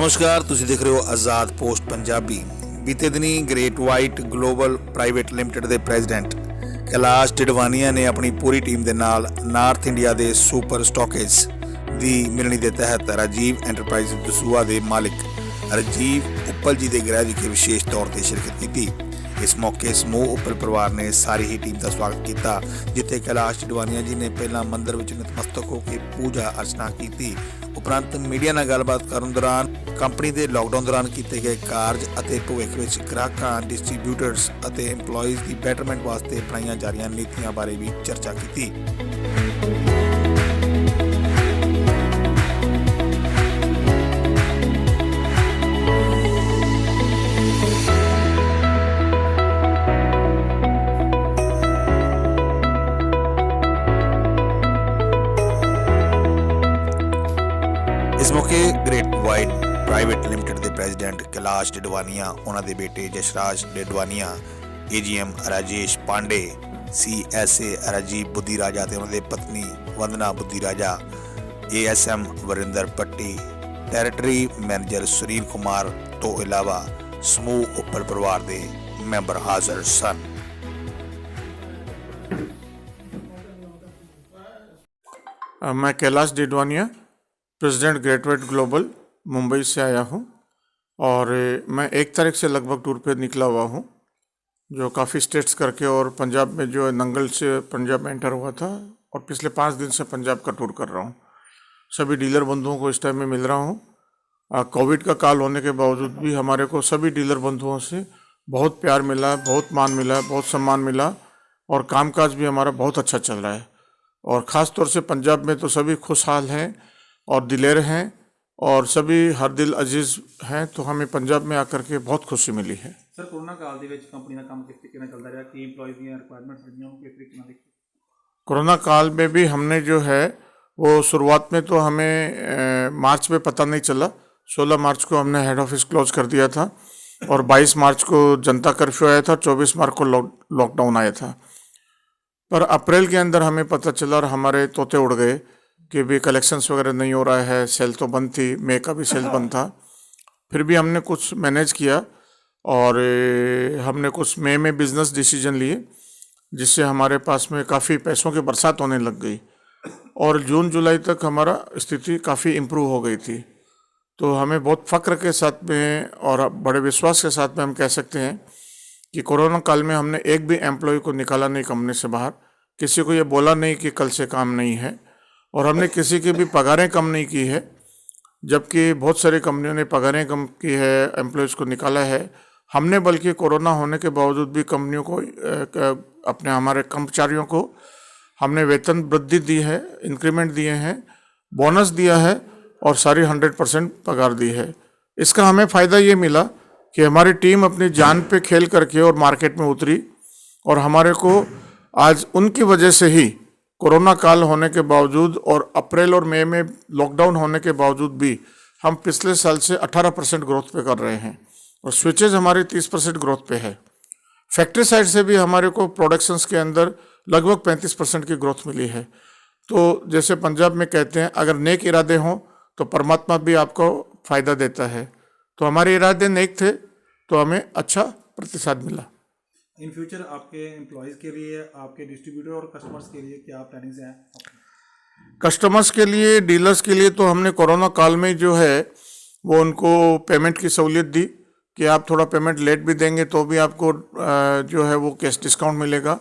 नमस्कार, तुसी देख रहे हो आज़ाद पोस्ट पंजाबी। बीते दिनी great white global private limited के प्रेजिडेंट कैलाश टिडवानिया ने अपनी पूरी टीम के नाल नार्थ इंडिया के सुपर स्टॉकेज की मिलनी के तहत राजीव एंटरप्राइज दसूआ के मालिक राजीव उप्पल जी के गृह विखे विशेष तौर पर शिरकत की। इस मौके समूह उप्पल परिवार ने सारी ही टीम का स्वागत किया, जिथे कैलाश टिडवानिया जी ने पहला मंदिर में नतमस्तक होकर पूजा अर्चना की। उपरंत मीडिया नाल गलबात करन दौरान कंपनी के लॉकडाउन दौरान किए गए कार्य और भविख में ग्राहकों, डिस्ट्रीब्यूटर्स और एंपलॉयज़ की बैटरमेंट वास्ते अपनाई जा रही नीतियों बारे भी चर्चा की। इस मौके ग्रेट वाइट प्राइवेट लिमिटेड के प्रेजिडेंट कैलाश टिडवानिया, उन्होंने बेटे जशराज टिडवानिया, AGM राजेश पांडे, CSA राजीव बुद्धिराजा ते उन्होंने पत्नी वंदना बुद्धिराजा, ASM वरिंदर पट्टी, टेरिटरी मैनेजर सुनील कुमार तो इलावा समूह उप्पल परिवार के मैंबर हाजिर सन। मैं Kailash Tidwania, president great white global Mumbai से आया हूँ और मैं 1 तारीख से लगभग टूर पे निकला हुआ हूँ, जो काफ़ी स्टेट्स करके, और पंजाब में जो नंगल से पंजाब में एंटर हुआ था और पिछले 5 दिन से पंजाब का टूर कर रहा हूँ। सभी डीलर बंधुओं को इस टाइम में मिल रहा हूँ। कोविड का काल होने के बावजूद भी हमारे को सभी डीलर बंधुओं से बहुत प्यार मिला, बहुत मान मिला, बहुत सम्मान मिला और कामकाज भी हमारा बहुत अच्छा चल रहा है। और ख़ास तौर से पंजाब में तो सभी खुशहाल हैं और दिलेर हैं और सभी हर दिल अजीज हैं, तो हमें पंजाब में आकर के बहुत खुशी मिली है। सर, कोरोना काल ਦੇ ਵਿੱਚ ਕੰਪਨੀ ਦਾ ਕੰਮ ਕਿਸ ਤਰੀਕੇ ਨਾਲ ਚੱਲਦਾ ਰਿਹਾ, ਕੀ EMPLOYEES ਦੀਆਂ ਰਿਕੁਆਇਰਮੈਂਟਸ ਰਹੀਆਂ, ਉਹ ਕਿਸ ਤਰੀਕੇ ਨਾਲ ਦੇਖੀ? कोरोना काल में भी हमने जो है वो शुरुआत में तो हमें मार्च में पता नहीं चला। 16 मार्च को हमने हेड ऑफिस क्लोज कर दिया था और 22 मार्च को जनता कर्फ्यू आया था, 24 मार्च को लॉकडाउन आया था। पर अप्रैल के अंदर हमें पता चला और हमारे तोते उड़ गए कि भी कलेक्शंस वगैरह नहीं हो रहा है। सेल तो बंद थी, मई का भी सेल बंद था। फिर भी हमने कुछ मैनेज किया और हमने कुछ मई में बिजनेस डिसीजन लिए, जिससे हमारे पास में काफ़ी पैसों की बरसात होने लग गई और जून जुलाई तक हमारा स्थिति काफ़ी इम्प्रूव हो गई थी। तो हमें बहुत फ़ख्र के साथ में और बड़े विश्वास के साथ में हम कह सकते हैं कि कोरोना काल में हमने एक भी एम्प्लॉय को निकाला नहीं कंपनी से बाहर, किसी को ये बोला नहीं कि कल से काम नहीं है, और हमने किसी की भी पगारें कम नहीं की है, जबकि बहुत सारी कंपनियों ने पगारें कम की है, एम्प्लॉयज़ को निकाला है। हमने बल्कि कोरोना होने के बावजूद भी कंपनियों को अपने हमारे कर्मचारियों को हमने वेतन वृद्धि दी है, इंक्रीमेंट दिए हैं, बोनस दिया है और सारी 100% पगार दी है। इसका हमें फ़ायदा ये मिला कि हमारी टीम अपनी जान पे खेल करके और मार्केट में उतरी और हमारे को आज उनकी वजह से ही कोरोना काल होने के बावजूद और अप्रैल और मई में लॉकडाउन होने के बावजूद भी हम पिछले साल से 18% ग्रोथ पे कर रहे हैं और स्विचेज हमारी 30% ग्रोथ पे है। फैक्ट्री साइड से भी हमारे को प्रोडक्शंस के अंदर लगभग 35% की ग्रोथ मिली है। तो जैसे पंजाब में कहते हैं, अगर नेक इरादे हों तो परमात्मा भी आपको फ़ायदा देता है। तो हमारे इरादे नेक थे तो हमें अच्छा प्रतिसाद मिला। इन फ्यूचर आपके एम्प्लॉयज़ के लिए, आपके डिस्ट्रीब्यूटर और कस्टमर्स के लिए क्या प्लानिंग्स हैं? कस्टमर्स के लिए, डीलर्स के लिए तो हमने कोरोना काल में जो है वो उनको पेमेंट की सहूलियत दी कि आप थोड़ा पेमेंट लेट भी देंगे तो भी आपको जो है वो कैश डिस्काउंट मिलेगा।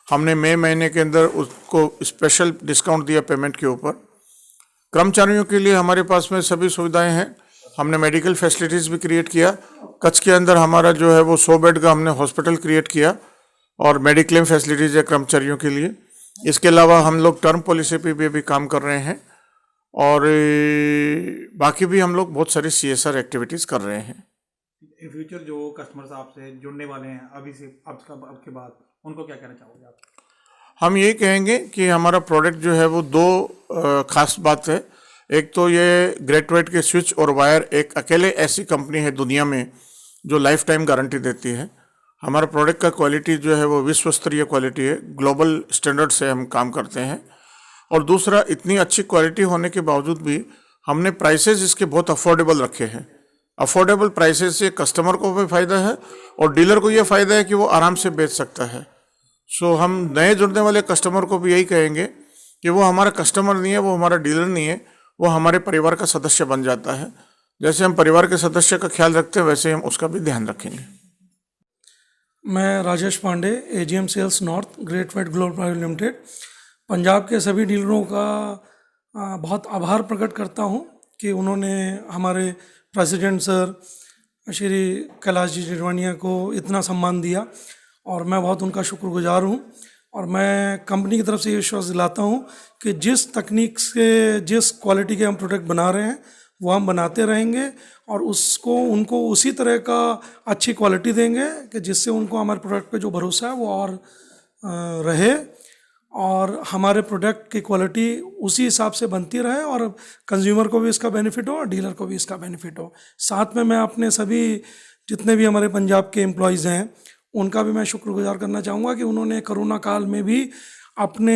हमने मई महीने के अंदर उसको स्पेशल डिस्काउंट दिया पेमेंट के ऊपर। कर्मचारियों के लिए हमारे पास में सभी सुविधाएं हैं। हमने मेडिकल फैसिलिटीज़ भी क्रिएट किया। कच्छ के अंदर हमारा जो है वो 100 बेड का हमने हॉस्पिटल क्रिएट किया और मेडिक्लेम फैसिलिटीज़ है कर्मचारियों के लिए। इसके अलावा हम लोग टर्म पॉलिसी पे भी काम कर रहे हैं और बाकी भी हम लोग बहुत सारी CSR एक्टिविटीज़ कर रहे हैं। इन फ्यूचर जो कस्टमर्स आपसे जुड़ने वाले हैं अभी से, अब के बाद, उनको क्या कहना चाहोगे आप? हम ये कहेंगे कि हमारा प्रोडक्ट जो है वो 2 खास बात है। एक तो ये ग्रेट वाइट के स्विच और वायर एक अकेले ऐसी कंपनी है दुनिया में जो लाइफ टाइम गारंटी देती है। हमारा प्रोडक्ट का क्वालिटी जो है वो विश्व स्तरीय क्वालिटी है, ग्लोबल स्टैंडर्ड से हम काम करते हैं। और दूसरा, इतनी अच्छी क्वालिटी होने के बावजूद भी हमने प्राइसेस इसके बहुत अफोर्डेबल रखे हैं। अफोर्डेबल प्राइसेस से कस्टमर को भी फ़ायदा है और डीलर को ये फ़ायदा है कि वो आराम से बेच सकता है। सो हम नए जुड़ने वाले कस्टमर को भी यही कहेंगे कि वो हमारा कस्टमर नहीं है, वो हमारा डीलर नहीं है, वो हमारे परिवार का सदस्य बन जाता है। जैसे हम परिवार के सदस्य का ख्याल रखते हैं वैसे हम उसका भी ध्यान रखेंगे। मैं Rajesh Pandey, AGM sales north, great white global private limited, Punjab के सभी डीलरों का बहुत आभार प्रकट करता हूं कि उन्होंने हमारे प्रेसिडेंट सर श्री कैलाश जी डिडवानिया को इतना सम्मान दिया और मैं बहुत उनका शुक्रगुजार हूं। और मैं कंपनी की तरफ से ये विश्वास दिलाता हूं कि जिस तकनीक से जिस क्वालिटी के हम प्रोडक्ट बना रहे हैं वो हम बनाते रहेंगे और उनको उसी तरह का अच्छी क्वालिटी देंगे कि जिससे उनको हमारे प्रोडक्ट पे जो भरोसा है वो और रहे और हमारे प्रोडक्ट की क्वालिटी उसी हिसाब से बनती रहे और कंज्यूमर को भी इसका बेनिफिट हो और डीलर को भी इसका बेनिफिट हो। साथ में मैं अपने सभी जितने भी हमारे पंजाब के एम्प्लॉयज़ हैं उनका भी मैं शुक्रगुजार करना चाहूँगा कि उन्होंने कोरोना काल में भी अपने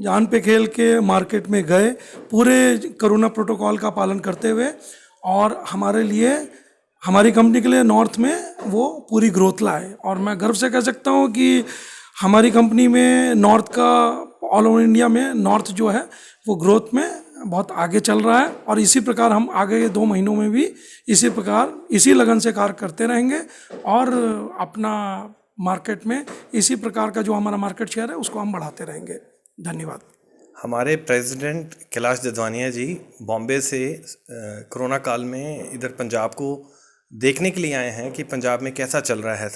जान पे खेल के मार्केट में गए पूरे कोरोना प्रोटोकॉल का पालन करते हुए और हमारे लिए हमारी कंपनी के लिए नॉर्थ में वो पूरी ग्रोथ लाए। और मैं गर्व से कह सकता हूँ कि हमारी कंपनी में नॉर्थ का ऑल ओवर इंडिया में नॉर्थ जो है वो ग्रोथ में बहुत आगे चल रहा है और इसी प्रकार हम आगे 2 महीनों में भी इसी प्रकार इसी लगन से कार्य करते रहेंगे और अपना मार्केट में इसी प्रकार का जो हमारा मार्केट शेयर है उसको हम बढ़ाते रहेंगे। धन्यवाद। हमारे प्रेसिडेंट कैलाश डिडवानिया जी बॉम्बे से कोरोना काल में इधर पंजाब को देखने के लिए आए हैं कि पंजाब में कैसा चल रहा है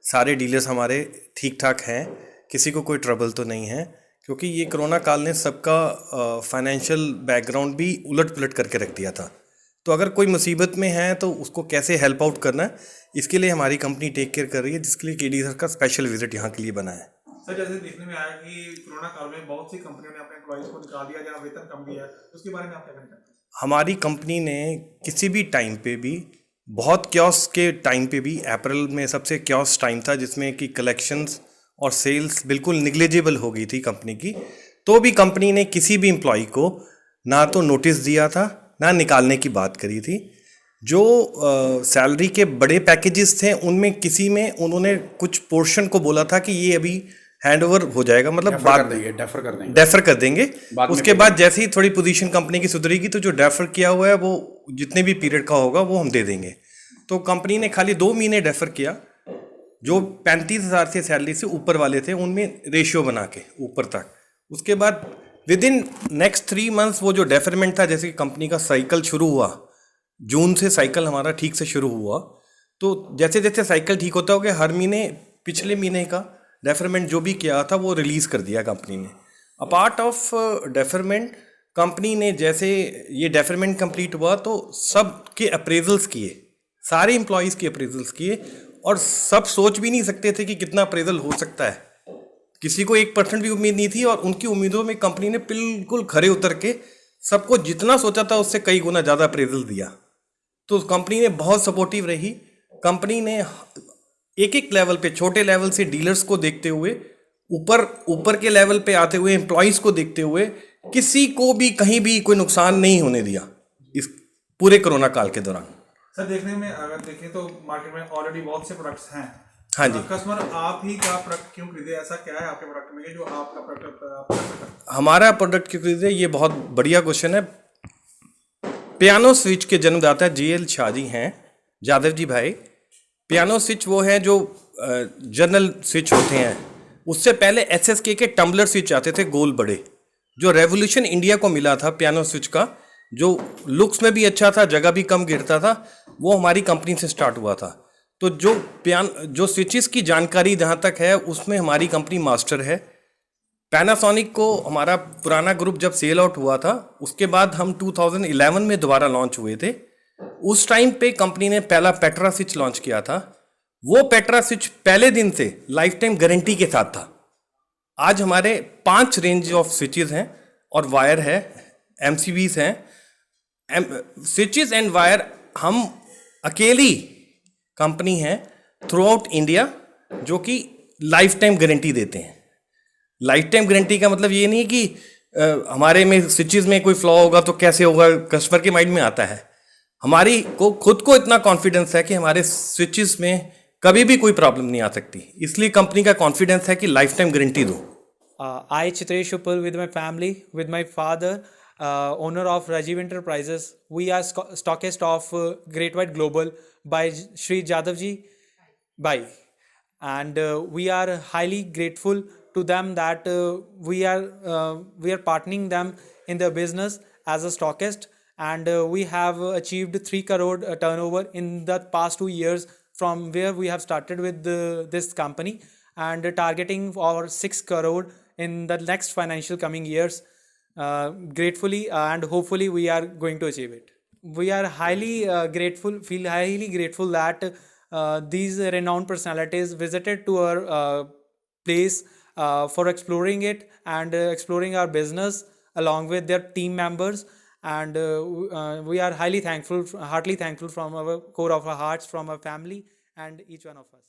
सारे डीलर्स हमारे ठीक ठाक हैं, किसी को कोई ट्रबल तो नहीं है, क्योंकि ये कोरोना काल ने सबका फाइनेंशियल बैकग्राउंड भी उलट पुलट करके रख दिया था। तो अगर कोई मुसीबत में है तो उसको कैसे हेल्प आउट करना है, इसके लिए हमारी कंपनी टेक केयर कर रही है, जिसके लिए केडी सर का स्पेशल विजिट यहाँ के लिए बना है। सर जैसे देखने में आया कि कोरोना काल में बहुत सी कंपनियों ने अपने एम्प्लॉइज को निकाल दिया, जहाँ वेतन कम दिया है, उसके बारे में आप क्या कहना चाहते हैं? हमारी कंपनी ने किसी भी टाइम पे भी बहुत क्योस के टाइम पे भी अप्रैल में सबसे क्योस टाइम था जिसमें कि कलेक्शंस और सेल्स बिल्कुल निग्लिजिबल हो गई थी कंपनी की, तो भी कंपनी ने किसी भी एम्प्लॉय को ना तो नोटिस दिया था ना निकालने की बात करी थी। जो सैलरी के बड़े पैकेजेस थे उनमें किसी में उन्होंने कुछ पोर्शन को बोला था कि ये अभी हैंडओवर हो जाएगा, मतलब डेफर कर देंगे। उसके बाद जैसे ही थोड़ी पोजीशन कंपनी की सुधरेगी तो जो डेफर किया हुआ है वो जितने भी पीरियड का होगा वो हम दे देंगे। तो कंपनी ने खाली 2 महीने डेफर किया, जो 35,000 से सैलरी से ऊपर वाले थे उनमें रेशियो बना के ऊपर तक। उसके बाद विद इन नेक्स्ट 3 मंथ्स वो जो डेफरमेंट था, जैसे कि कंपनी का साइकिल शुरू हुआ, जून से साइकिल हमारा ठीक से शुरू हुआ, तो जैसे जैसे साइकिल ठीक होता हो गया हर महीने पिछले महीने का डेफरमेंट जो भी किया था वो रिलीज़ कर दिया कंपनी ने। अपार्ट ऑफ डेफरमेंट कंपनी ने जैसे ये डेफरमेंट कंप्लीट हुआ तो सब के अप्रेजल्स किए, सारे एम्प्लॉयज़ के अप्रेजल्स किए और सब सोच भी नहीं सकते थे कि कितना अप्रेजल हो सकता है। किसी को 1% भी उम्मीद नहीं थी और उनकी उम्मीदों में कंपनी ने बिल्कुल खरे उतर के सबको जितना सोचा था उससे कई गुना ज़्यादा अप्रेजल दिया। तो कंपनी ने बहुत सपोर्टिव रही। कंपनी ने एक लेवल पे, छोटे लेवल से डीलर्स को देखते हुए ऊपर के लेवल पे आते हुए एम्प्लॉयज़ को देखते हुए किसी को भी कहीं भी कोई नुकसान नहीं होने दिया इस पूरे कोरोना काल के दौरान। सर देखने में अगर देखें तो मार्केट में ऑलरेडी बहुत से प्रोडक्ट्स हैं। हाँ जी। कस्टमर आप ही का प्रोडक्ट क्यों खरीदे? ऐसा क्या है आपके प्रोडक्ट में जो आपका प्रोडक्ट हमारा प्रोडक्ट क्यों खरीदे, ये बहुत बढ़िया क्वेश्चन है। पियानो स्विच के जन्मदाता JL शाह जी हैं, जादव जी भाई। पियानो स्विच वो हैं जो जनरल स्विच होते हैं, उससे पहले SSK के टम्बलर स्विच आते थे गोल बड़े, जो रेवोल्यूशन इंडिया को मिला था पियानो स्विच का, जो लुक्स में भी अच्छा था, जगह भी कम गिरता था, वो हमारी कंपनी से स्टार्ट हुआ था। तो जो स्विचेस की जानकारी जहाँ तक है उसमें हमारी कंपनी मास्टर है। पैनासोनिक को हमारा पुराना ग्रुप जब सेल आउट हुआ था उसके बाद हम 2011 में दोबारा लॉन्च हुए थे। उस टाइम पे कंपनी ने पहला पेट्रा स्विच लॉन्च किया था। वो पेट्रा स्विच पहले दिन से लाइफ टाइम गारंटी के साथ था। आज हमारे 5 रेंज ऑफ स्विचेस हैं और वायर है, MCBs हैं, स्विचेस एंड वायर हम अकेली कंपनी है थ्रू आउट इंडिया जो कि लाइफ टाइम गारंटी देते हैं। लाइफ टाइम गारंटी का मतलब ये नहीं कि हमारे में स्विचेस में कोई फ्लॉ होगा तो कैसे होगा, कस्टमर के माइंड में आता है। हमारी को खुद को इतना कॉन्फिडेंस है कि हमारे स्विचेस में कभी भी कोई प्रॉब्लम नहीं आ सकती, इसलिए कंपनी का कॉन्फिडेंस है कि लाइफ टाइम गारंटी दो। I, Chitresh Uppal, with my family, with my father, owner of Rajiv Enterprises, we are stockist of Great White Global by Shri Jadavji Bhai, and we are highly grateful to them that we are partnering them in the business as a stockist, and we have achieved 3 crore turnover in the past 2 years from where we have started with this company, and targeting for 6 crore in the next financial coming years. Gratefully and hopefully we are going to achieve it. We are highly feel highly grateful that these renowned personalities visited to our place for exploring it and exploring our business along with their team members, and we are highly thankful, heartily thankful from our core of our hearts, from our family and each one of us.